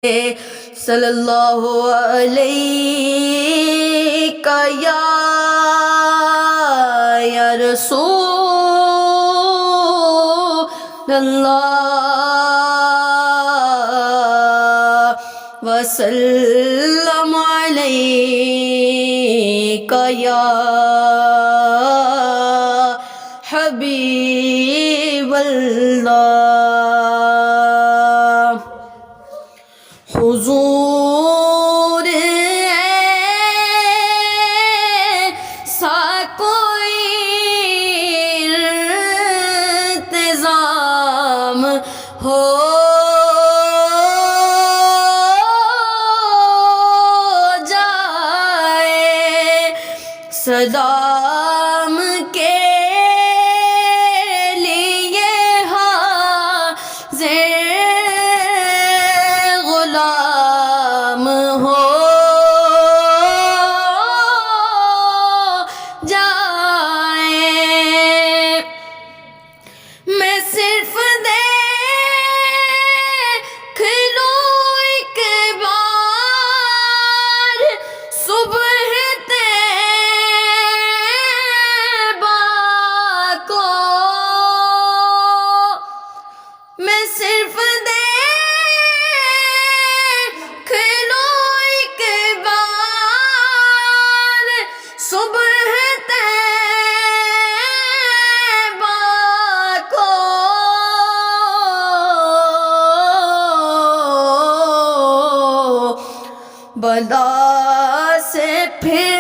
صلی اللہ علیہ یا رسول اللہ وسلم علیک یا حبیب اللہ حضور ایسا کوئی انتظام ہو جائے صدام کے لیے حاضر غلام ہو جائے میں صرف دیکھ لوں ایک بار صبح طیبہ کو میں صرف دیکھ لوں ایک بار صبح طیبہ کو بلا سے پھر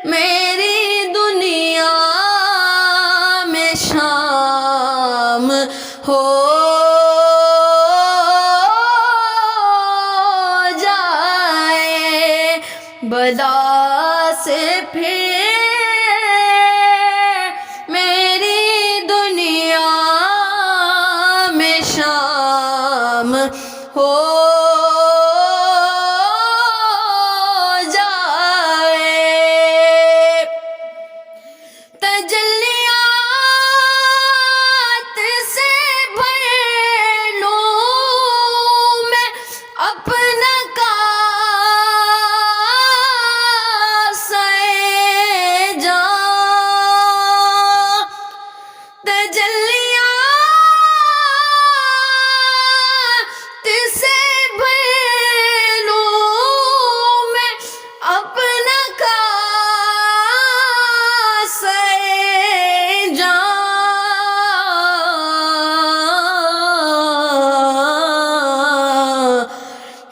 میری دنیا میں شام ہو جائے بلا سے پھر میری دنیا میں شام ہو جائے تجلیات سے بھر لوں میں اپنا کاسہ جاں تجلیات سے بھر لوں میں اپنا کاسہ جاں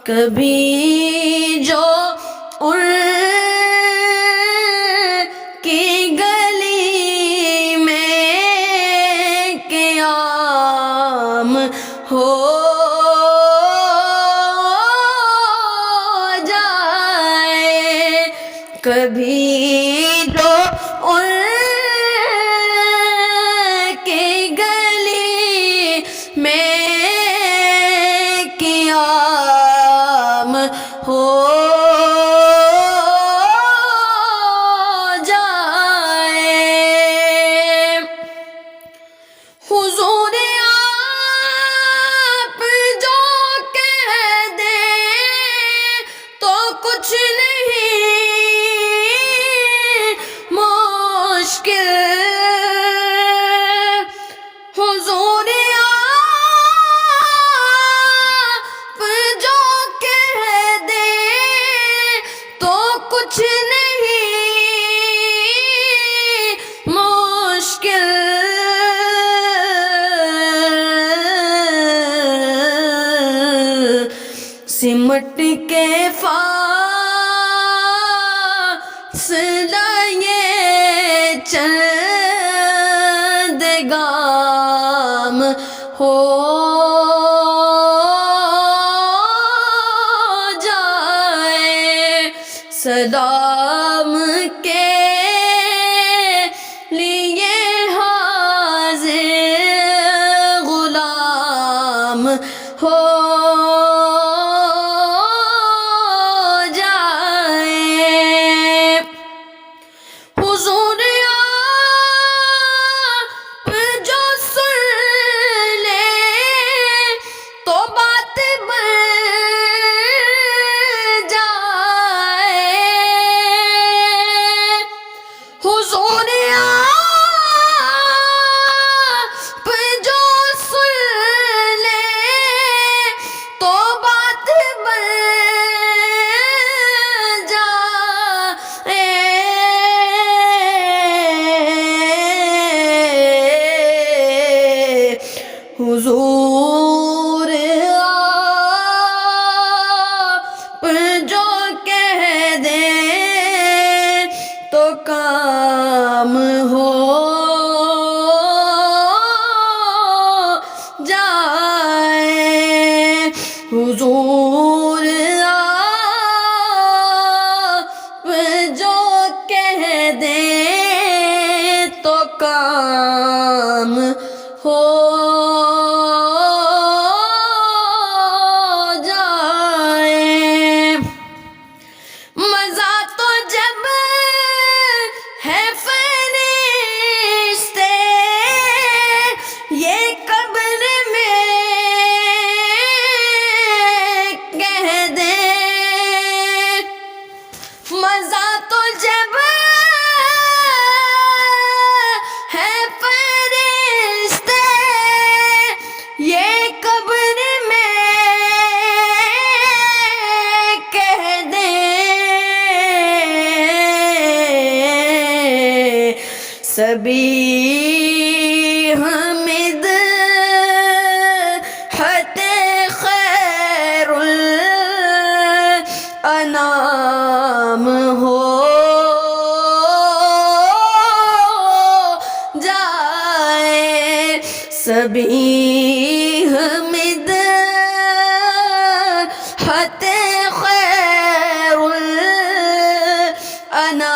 کبھی جو ان کی گلی میں قیام ہو جائے کبھی جو ان کی گلی میں قیام ہو جائے حضور آپ جو کہہ دیں تو کچھ نہیں مشکل حضور آپ جو کہہ دیں تو کچھ نہیں مشکل سمٹ کے فاصلہ یہ چند گام ہو جائے سلام کے لیے حاضر غلام ہو جائے حضور آپ جو سن لے تو بات بات بن جائے حضور آپ جو سن لے تو بات بن جائے حضور آپ جو کہہ دیں تو کام ہو جائے حضور آپ جو کہہ دیں تو کام ہو جائے مزہ تو جب ہے فرشتے یہ قبر میں کہہ دیں مزہ تو جب ہے فرشتے یہ قبر میں کہہ دیں سبھی حمد حت خیر الانام ہو جائے سبھی حمد حت خیر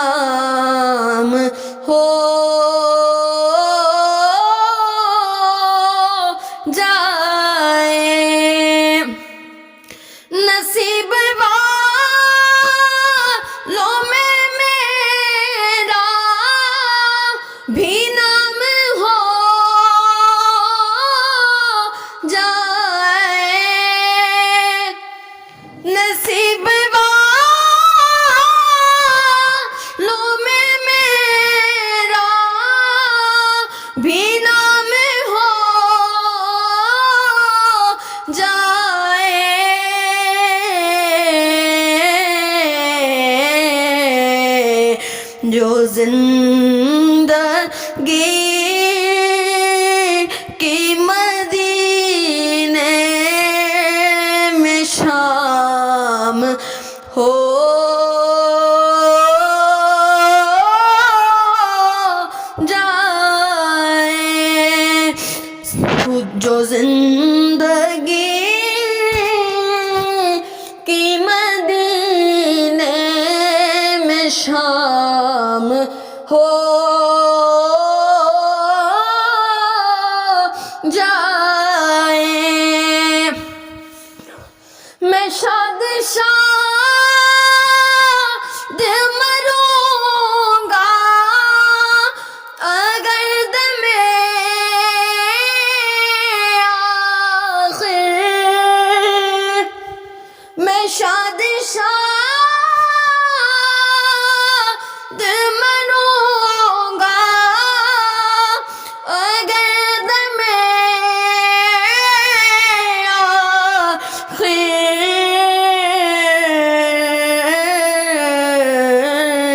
الانام ہو جائے نصیب والوں میں میرا بھی نام ہو جائے نصیب والوں میں میرا بھی نام ہو جائے جو زندگی کی مدینے میں شام ہو جائے جو زندگی کی مدینے میں شام ہو جائے میں شاد شاد مروں گا اگر دم آخر میں شاد شاد مروں گا اگر دم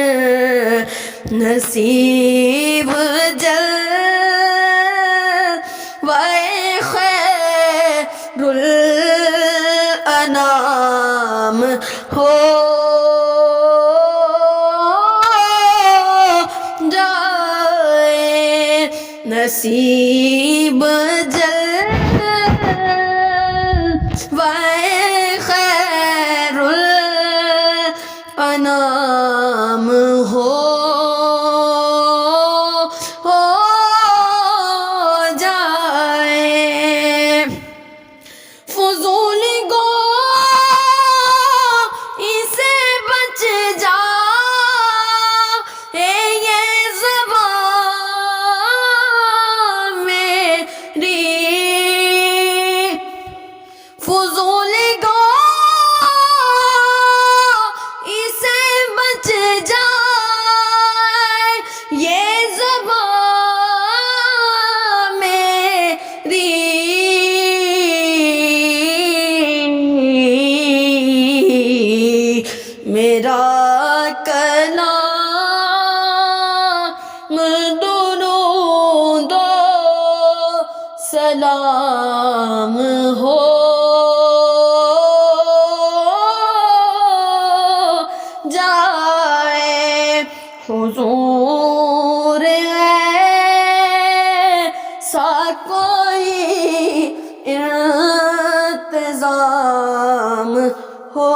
آخر نصیب جلوۂ خیر الانام ہو جائے نصیب جلوۂ خیر الانام ہو جائے فضول گو الزام ہو